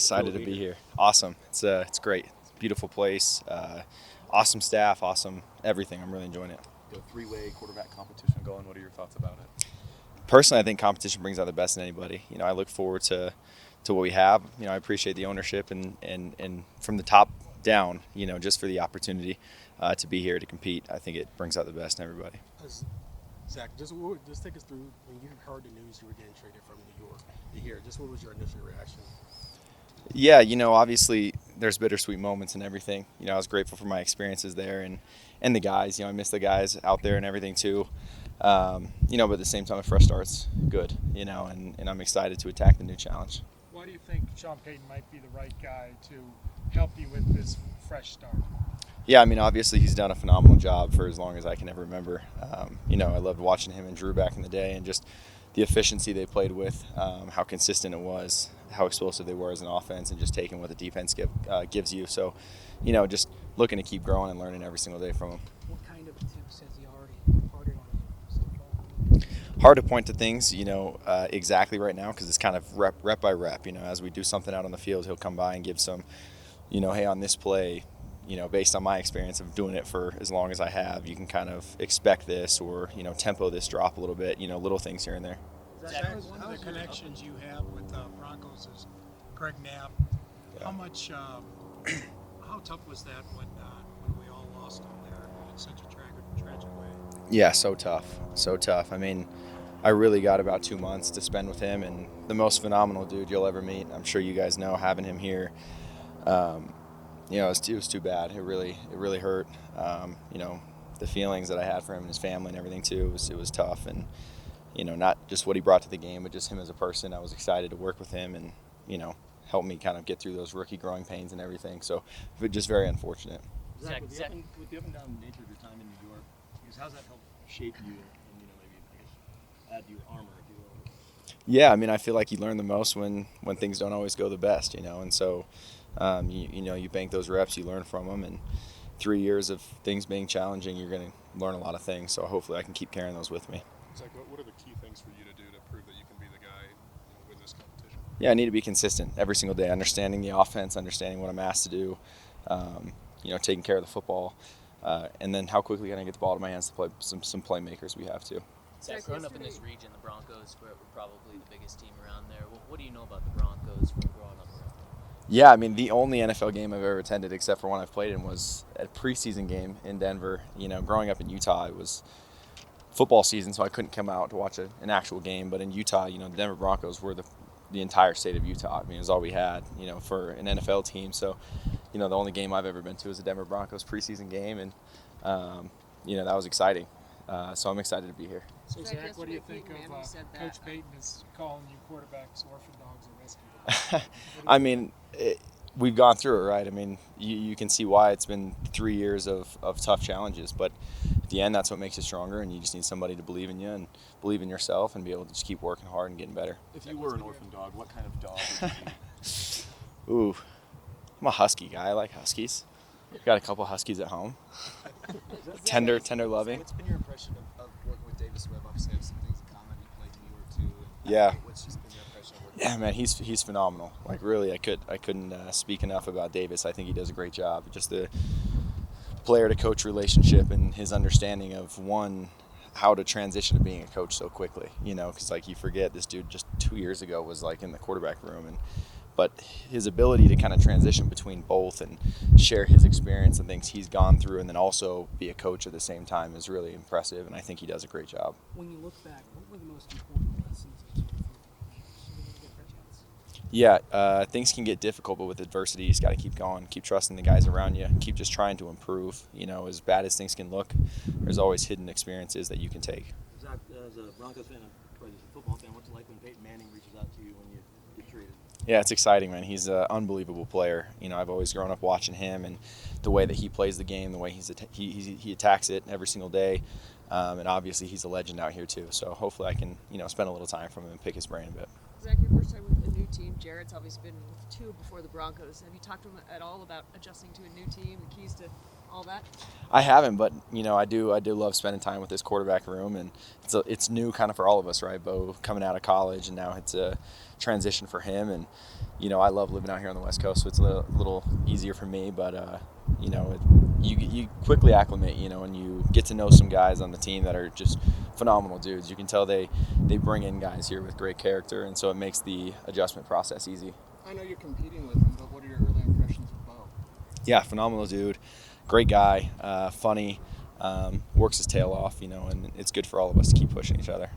Excited to be here. Awesome. It's great. It's a beautiful place. Awesome staff. Awesome everything. I'm really enjoying it. The three-way quarterback competition going. What are your thoughts about it? Personally, I think competition brings out the best in anybody. I look forward to what we have. I appreciate the ownership and from the top down. Just for the opportunity to be here to compete. I think it brings out the best in everybody. Zach, just take us through when you heard the news you were getting traded from New York to here. Just what was your initial reaction? Yeah, obviously there's bittersweet moments and everything. I was grateful for my experiences there and the guys. I miss the guys out there and everything too. But at the same time, a fresh start's good. And I'm excited to attack the new challenge. Why do you think Sean Payton might be the right guy to help you with this fresh start? Yeah, obviously he's done a phenomenal job for as long as I can ever remember. I loved watching him and Drew back in the day and just the efficiency they played with, how consistent it was, how explosive they were as an offense, and just taking what the defense gives you. So, just looking to keep growing and learning every single day from him. What kind of tips has he already imparted on you so far? Hard to point to things, exactly right now because it's kind of rep by rep. As we do something out on the field, he'll come by and give some, hey, on this play, based on my experience of doing it for as long as I have, you can kind of expect this or, tempo this drop a little bit, little things here and there. Zach, one of the connections you have with Broncos is Greg Knapp. Yeah. How tough was that when we all lost him there in such a tragic way? Yeah, so tough. I really got about 2 months to spend with him, and the most phenomenal dude you'll ever meet. I'm sure you guys know, having him here. It was too bad. It really hurt. The feelings that I had for him and his family and everything too. It was tough, and not just what he brought to the game, but just him as a person. I was excited to work with him and help me kind of get through those rookie growing pains and everything. So, but just very unfortunate. Zach, with the up and down nature of your time in New York, how's that helped shape you and maybe add to your armor, if you will? Yeah, I feel like you learn the most when things don't always go the best, and so. You bank those reps, you learn from them, and 3 years of things being challenging, you're going to learn a lot of things. So hopefully I can keep carrying those with me. Zach, what are the key things for you to do to prove that you can be the guy win this competition? Yeah, I need to be consistent every single day, understanding the offense, understanding what I'm asked to do, taking care of the football, and then how quickly can I get the ball to my hands to play some playmakers we have to. Zach, growing up in this region, the Broncos were probably the biggest team around there. What do you know about the Broncos from growing up around there? Yeah, the only NFL game I've ever attended, except for one I've played in, was a preseason game in Denver. Growing up in Utah, it was football season, so I couldn't come out to watch an actual game. But in Utah, the Denver Broncos were the entire state of Utah. It was all we had, for an NFL team. So, the only game I've ever been to was a Denver Broncos preseason game, and that was exciting. So I'm excited to be here. So Zach, what do you think of Coach Payton is calling you quarterbacks orphan dogs or rescue dogs? We've gone through it, right? You can see why it's been 3 years of tough challenges, but at the end, that's what makes you stronger, and you just need somebody to believe in you and believe in yourself and be able to just keep working hard and getting better. If you were an orphan dog, what kind of dog would you be? Ooh, I'm a husky guy. I like huskies. Got a couple huskies at home. Tender loving. What's been your impression of working with Davis Webb? Obviously, have some things in common. You played in New York too. Yeah. What's just been your impression of working? Yeah, man, he's phenomenal. Really, I couldn't speak enough about Davis. I think he does a great job. Just the player to coach relationship and his understanding of how to transition to being a coach so quickly. Because you forget this dude just 2 years ago was in the quarterback room, but his ability to kind of transition between both and share his experience and things he's gone through, and then also be a coach at the same time is really impressive. And I think he does a great job. When you look back, what were the most important lessons that you took from Yeah, things can get difficult, but with adversity, you just got to keep going, keep trusting the guys around you, keep just trying to improve. As bad as things can look, there's always hidden experiences that you can take. Zach, as a Broncos fan and probably as a football fan, what's it like when Peyton Manning reaches out to you when you get traded? Yeah, it's exciting, man. He's an unbelievable player. I've always grown up watching him and the way that he plays the game, the way he attacks it every single day. And obviously he's a legend out here too. So hopefully I can, spend a little time from him and pick his brain a bit. Zach, your first time with a new team. Jared's obviously been with two before the Broncos. Have you talked to him at all about adjusting to a new team, the keys to all that? I haven't, but I do love spending time with this quarterback room, and it's new kind of for all of us, right? Bo coming out of college, and now it's a transition for him, and I love living out here on the West Coast, so it's a little easier for me. But you quickly acclimate, and you get to know some guys on the team that are just phenomenal dudes. You can tell they bring in guys here with great character, and so it makes the adjustment process easy. I know you're competing with him, but what are your early impressions of Bo? Yeah, phenomenal dude, great guy, funny, works his tail off, and it's good for all of us to keep pushing each other.